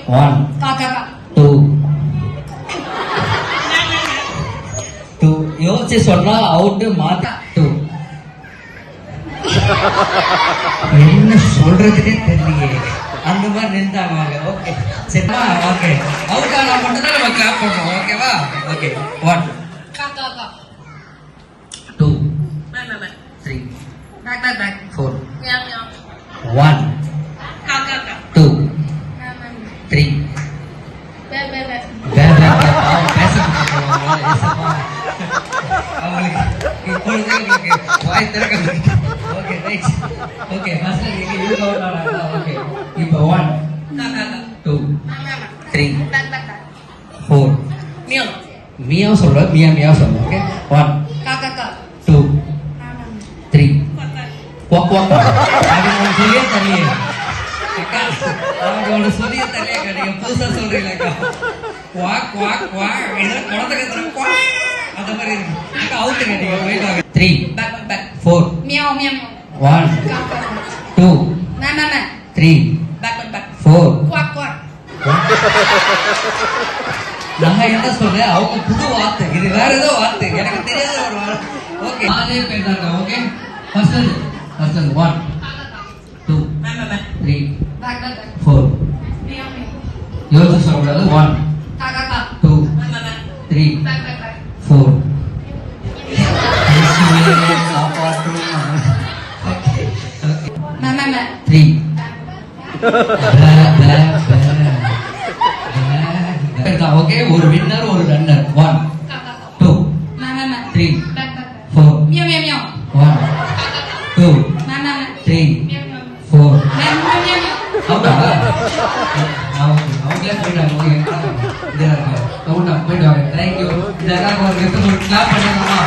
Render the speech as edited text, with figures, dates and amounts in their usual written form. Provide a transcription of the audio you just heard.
1 காக்கா 2 2 யோசிச்சு சொன்னா அவுட் மாத்த 2 என்ன சொல்றதுன்னே தெரியலையே அந்த மாதிரி நின்றாங்க. ஓகே சரிமா? ஓகே அவுட் ஆனா மட்டும் தான் நம்ம கிளாப் பண்ணுவோம். ஓகேவா? ஓகே 1 காக்கா 2 மேம் 3 பேக் 4 மியாவ் மியாவ் 1 காக்கா 2 மேம் 3 பே பேச அவங்களுக்கு இப்பொழுது உங்களுக்கு வாய் திறக்க. Okay right. ஓகே ஃபர்ஸ்ட் நீங்க யூஸ் அவுட் ஆனாங்க. ஓகே இப்போ 1 காக்கா 2 மேம் 3 பேக் 4 மியாவ் மியாவ் சொல்ற மியாவ் சொல்ற. ஓகே 1 காக்கா 2 மேம் 3 குவாக் குவாக். அது உங்களுக்கு சொல்லியே தெரியல அக்கா. அவங்க உங்களுக்கு சொல்லியே தெரியல. நீங்க புதுசா சொல்றீங்களா? Quack quack quack. இதெல்லாம் குழந்தை கத்துற குவாக் அந்த மாதிரி இருக்கு. அக்கா அவுட் கேட்டீங்க. வெயிட் ஆகுது. 3 பேக் 4 மியாவ் மியாவ் 1 காக்கா 2 மேம் 3 பேக் 4 குவாக் குவாக் நான் என்ன சொல்றேன்? அவங்க புது வார்த்தை. இது வேற ஏதோ வார்த்தை. எனக்கு தெரியாத ஒரு வார்த்தை. ஓகே நானே பேசுறாங்க. Okay first 1 2 ma'am 3 back 4 meow meow யோசிச்சு சொல்லக்கூடாது. 1 காக்கா 2 மேம் 3 பேக் 4 சாப்பாடு. மேம் 3 ஓகே ஒரு வின்னர் ஒரு runner. 1 2 ma'am 3 back 4 meow meow meow 1 2 ma'am 3 meow meow 4 ma'am meow அவுட்டா? அவங்களே போயிட்டாங்க. தேங்க்யூ. இதெல்லாம் ஒரு கிளாப் பண்ணிடலாமா?